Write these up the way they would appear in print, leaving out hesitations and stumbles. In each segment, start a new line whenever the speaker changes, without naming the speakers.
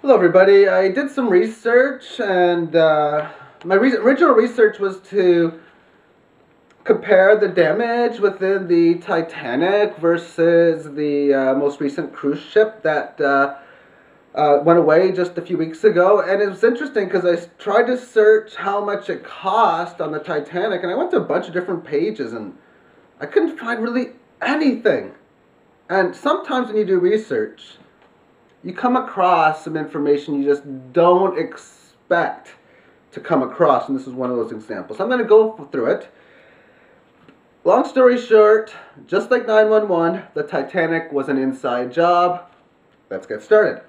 Hello everybody, I did some research and my original research was to compare the damage within the Titanic versus the most recent cruise ship that went away just a few weeks ago. And it was interesting because I tried to search how much it cost on the Titanic, and I went to a bunch of different pages and I couldn't find really anything. And sometimes when you do research, you come across some information you just don't expect to come across, and this is one of those examples. I'm going to go through it. Long story short, just like 911, the Titanic was an inside job. Let's get started.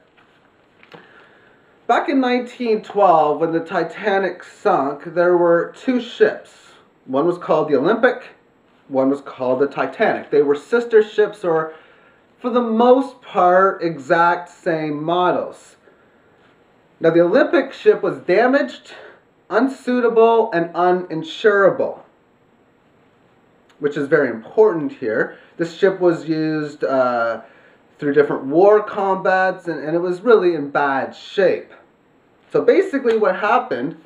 Back in 1912, when the Titanic sunk, there were two ships. One was called the Olympic, one was called the Titanic. They were sister ships, or for the most part, exact same models. Now, the Olympic ship was damaged, unsuitable, and uninsurable, which is very important here. This ship was used through different war combats, and it was really in bad shape. So basically what happened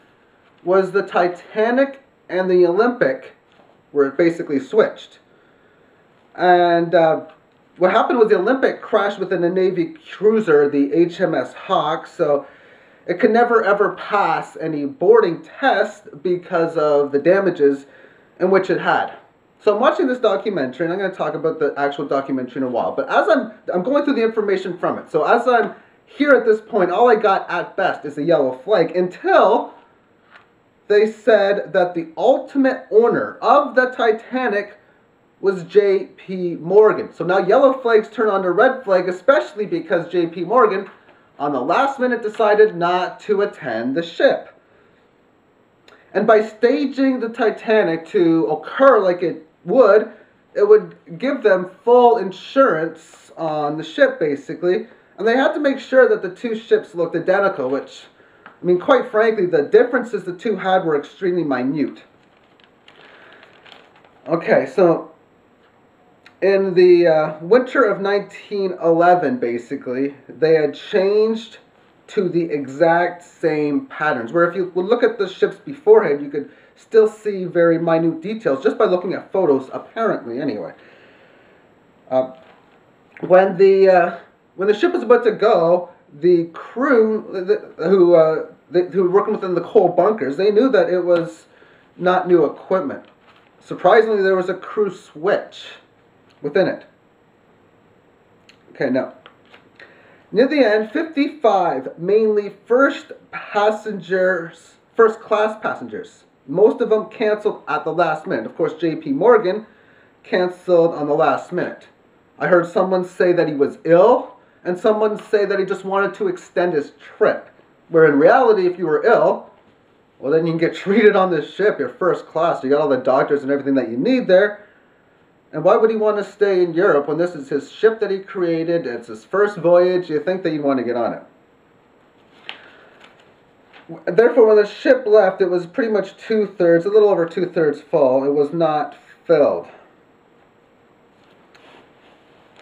was the Titanic and the Olympic were basically switched. And what happened was the Olympic crashed within a Navy cruiser, the HMS Hawk, so it could never ever pass any boarding test because of the damages in which it had. So I'm watching this documentary, and I'm going to talk about the actual documentary in a while, but as I'm going through the information from it. So as I'm here at this point, all I got at best is a yellow flag until they said that the ultimate owner of the Titanic was J.P. Morgan. So now yellow flags turn on to red flag, especially because J.P. Morgan, on the last minute, decided not to attend the ship. And by staging the Titanic to occur like it would give them full insurance on the ship, basically. And they had to make sure that the two ships looked identical, which, I mean, quite frankly, the differences the two had were extremely minute. Okay, so in the winter of 1911, basically, they had changed to the exact same patterns, where if you would look at the ships beforehand, you could still see very minute details just by looking at photos, apparently, anyway. When the ship was about to go, the crew who were working within the coal bunkers, they knew that it was not new equipment. Surprisingly, there was a crew switch within it. Okay, now, near the end, 55 mainly first-class passengers. Most of them canceled at the last minute. Of course, J.P. Morgan canceled on the last minute. I heard someone say that he was ill, and someone say that he just wanted to extend his trip. Where in reality, if you were ill, well, then you can get treated on this ship. You're first class. You got all the doctors and everything that you need there. And why would he want to stay in Europe when this is his ship that he created? It's his first voyage. You think that you'd want to get on it. Therefore, when the ship left, it was pretty much a little over two-thirds full. It was not filled.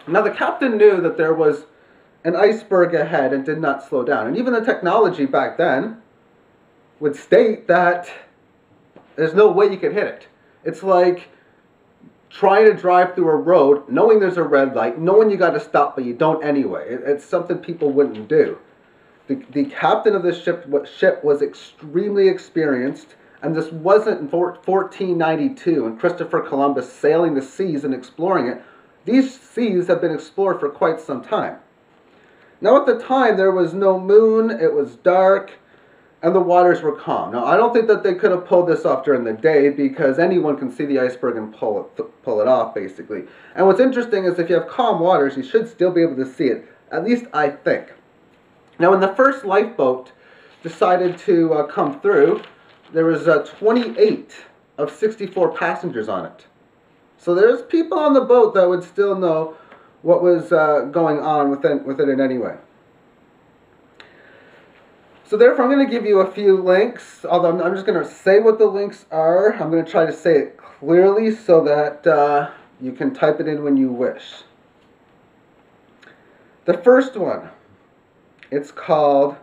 Now, the captain knew that there was an iceberg ahead and did not slow down. And even the technology back then would state that there's no way you could hit it. It's like trying to drive through a road, knowing there's a red light, knowing you got to stop, but you don't anyway. It's something people wouldn't do. The captain of this ship was extremely experienced, and this wasn't in 1492, and Christopher Columbus sailing the seas and exploring it. These seas have been explored for quite some time. Now, at the time, there was no moon, it was dark, and the waters were calm. Now, I don't think that they could have pulled this off during the day, because anyone can see the iceberg and pull it off, basically. And what's interesting is if you have calm waters, you should still be able to see it. At least I think. Now, when the first lifeboat decided to come through, there was 28 of 64 passengers on it. So there's people on the boat that would still know what was going on with it in any way. So therefore, I'm going to give you a few links, although I'm just going to say what the links are. I'm going to try to say it clearly so that you can type it in when you wish. The first one It's called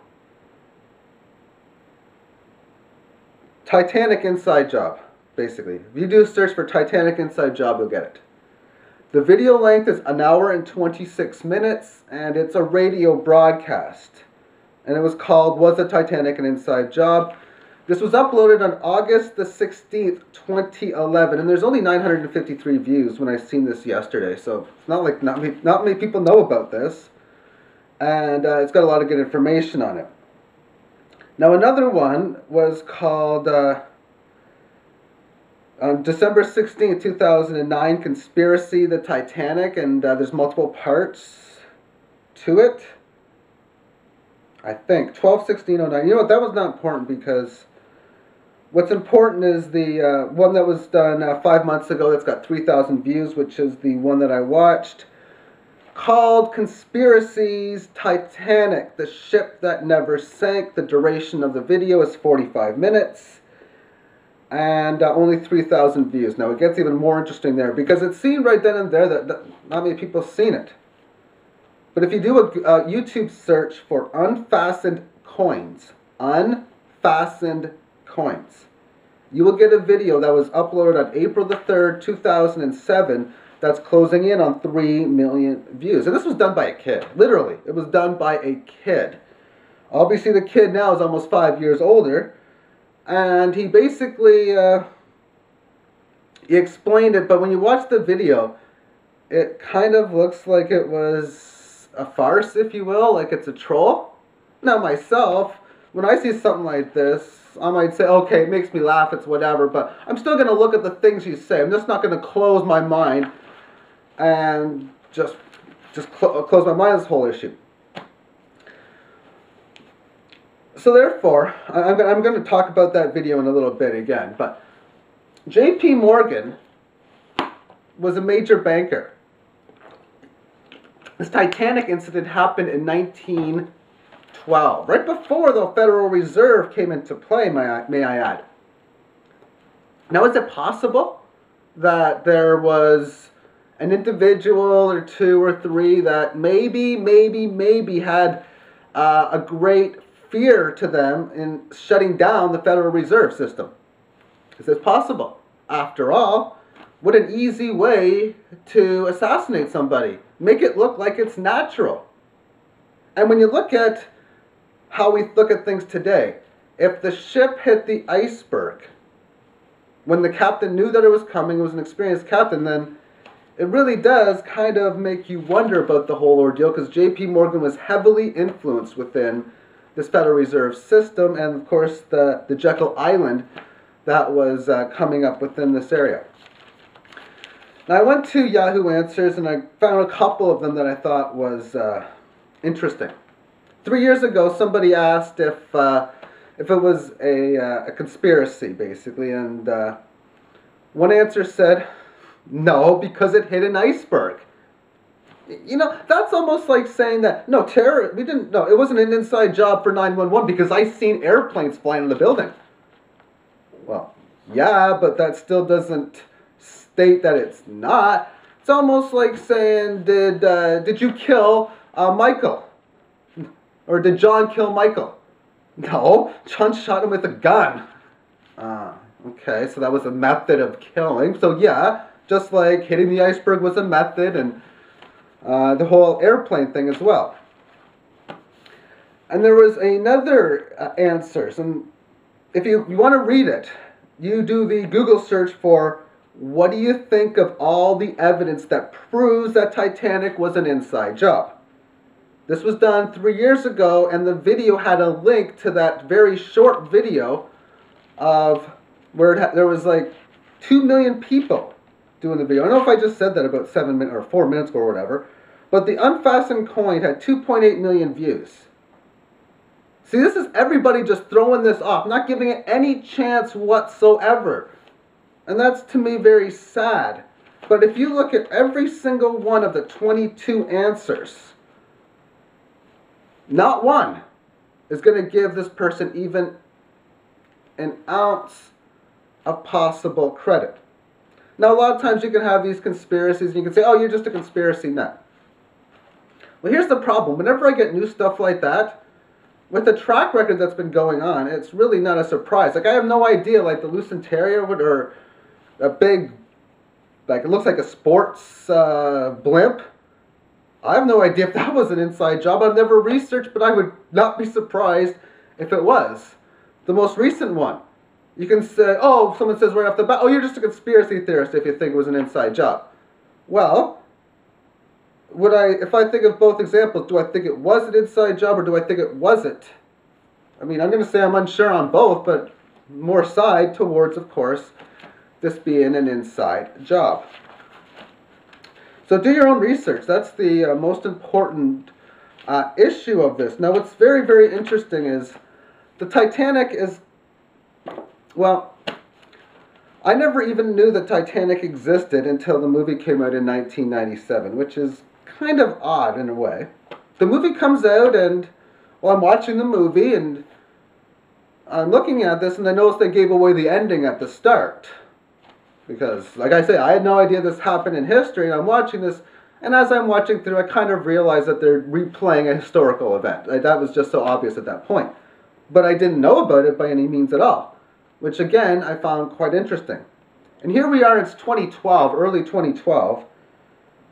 Titanic Inside Job, basically. If you do a search for Titanic Inside Job, you'll get it. The video length is 1 hour and 26 minutes, and it's a radio broadcast. And it was called Was the Titanic an Inside Job? This was uploaded on August the 16th, 2011, and there's only 953 views when I seen this yesterday, so it's not like not many people know about this. And it's got a lot of good information on it. Now another one was called on December 16th, 2009, Conspiracy, the Titanic, and there's multiple parts to it. I think 12/16/09. You know what? That was not important, because what's important is the one that was done 5 months ago. That's got 3,000 views, which is the one that I watched, called Conspiracies Titanic, the ship that never sank. The duration of the video is 45 minutes. And only 3,000 views. Now it gets even more interesting there, because it's seen right then and there that not many people have seen it. But if you do a YouTube search for unfastened coins, you will get a video that was uploaded on April the 3rd, 2007, that's closing in on 3 million views. And this was done by a kid. Literally, it was done by a kid. Obviously the kid now is almost 5 years older. And he basically, he explained it, but when you watch the video, it kind of looks like it was a farce, if you will, like it's a troll. Now myself, when I see something like this, I might say, okay, it makes me laugh, it's whatever, but I'm still going to look at the things you say. I'm just not going to close my mind and just close my mind to this whole issue. So therefore, I'm going to talk about that video in a little bit again, but J.P. Morgan was a major banker. This Titanic incident happened in 1912, right before the Federal Reserve came into play, may I add. Now, is it possible that there was an individual or two or three that maybe had a great fear to them in shutting down the Federal Reserve System? Is this possible? After all, what an easy way to assassinate somebody. Make it look like it's natural. And when you look at how we look at things today, if the ship hit the iceberg, when the captain knew that it was coming, it was an experienced captain, then it really does kind of make you wonder about the whole ordeal, because J.P. Morgan was heavily influenced within this Federal Reserve System, and of course the Jekyll Island that was coming up within this area. Now I went to Yahoo Answers and I found a couple of them that I thought was interesting. 3 years ago, somebody asked if it was a conspiracy, basically, and one answer said, no, because it hit an iceberg. You know, that's almost like saying that, no, it wasn't an inside job for 911 because I seen airplanes flying in the building. Well, yeah, but that still doesn't state that it's not. It's almost like saying, did you kill Michael? Or did John kill Michael? No, John shot him with a gun. Okay, so that was a method of killing. So yeah, just like hitting the iceberg was a method, and the whole airplane thing as well. And there was another answers, and if you want to read it, you do the Google search for, what do you think of all the evidence that proves that Titanic was an inside job? This was done 3 years ago, and the video had a link to that very short video of where there was like 2 million people doing the video. I don't know if I just said that about 7 minutes or 4 minutes ago or whatever, but the unfastened coin had 2.8 million views. See, this is everybody just throwing this off, not giving it any chance whatsoever. And that's, to me, very sad. But if you look at every single one of the 22 answers, not one is going to give this person even an ounce of possible credit. Now, a lot of times you can have these conspiracies and you can say, oh, you're just a conspiracy nut. Well, here's the problem. Whenever I get new stuff like that, with the track record that's been going on, it's really not a surprise. Like, I have no idea, like, the Lucenteria or a big, like, it looks like a sports blimp. I have no idea if that was an inside job. I've never researched, but I would not be surprised if it was. The most recent one. You can say, oh, someone says right off the bat, oh, you're just a conspiracy theorist if you think it was an inside job. Well, if I think of both examples, do I think it was an inside job or do I think it wasn't? I mean, I'm going to say I'm unsure on both, but more side towards, of course, this being an inside job. So do your own research. That's the most important issue of this. Now, what's very, very interesting is the Titanic is, well, I never even knew the Titanic existed until the movie came out in 1997, which is kind of odd in a way. The movie comes out and, well, I'm watching the movie and I'm looking at this and I noticed they gave away the ending at the start. Because, like I say, I had no idea this happened in history, and I'm watching this, and as I'm watching through, I kind of realized that they're replaying a historical event. That was just so obvious at that point. But I didn't know about it by any means at all, which, again, I found quite interesting. And here we are, it's 2012, early 2012,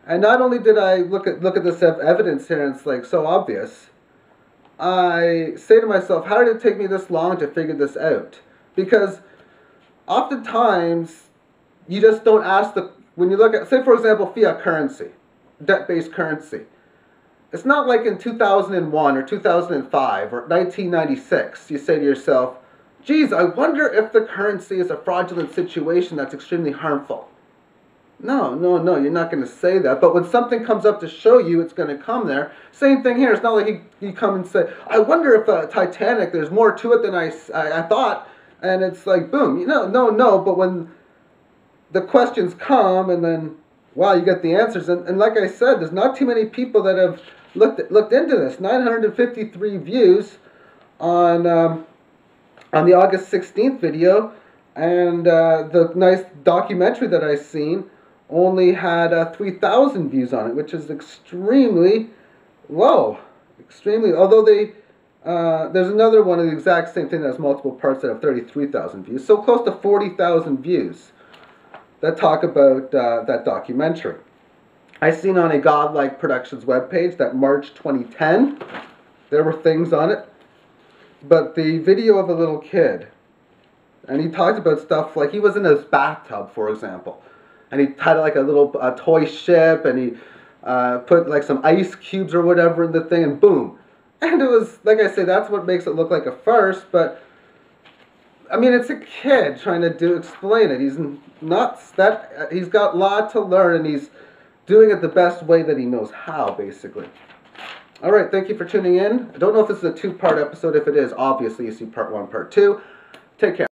and not only did I look at this evidence here, and it's like so obvious, I say to myself, how did it take me this long to figure this out? Because oftentimes, you just don't ask when you look at, say for example, fiat currency, debt-based currency. It's not like in 2001 or 2005 or 1996, you say to yourself, geez, I wonder if the currency is a fraudulent situation that's extremely harmful. No, you're not going to say that. But when something comes up to show you it's going to come there, same thing here. It's not like you come and say, I wonder if Titanic, there's more to it than I thought. And it's like, boom, no. But when the questions come and then, wow, you get the answers. And like I said, there's not too many people that have looked into this. 953 views on the August 16th video. And the nice documentary that I've seen only had 3,000 views on it, which is extremely low. Although there's another one of the exact same thing that has multiple parts that have 33,000 views. So close to 40,000 views that talk about that documentary. I seen on a Godlike Productions webpage that March 2010, there were things on it. But the video of a little kid, and he talked about stuff like he was in his bathtub, for example. And he had like a little toy ship, and he put like some ice cubes or whatever in the thing, and boom. And it was, like I say, that's what makes it look like a farce, but I mean, it's a kid trying to explain it. He's he's got a lot to learn, and he's doing it the best way that he knows how, basically. All right, thank you for tuning in. I don't know if this is a two-part episode. If it is, obviously you see part 1, part 2. Take care.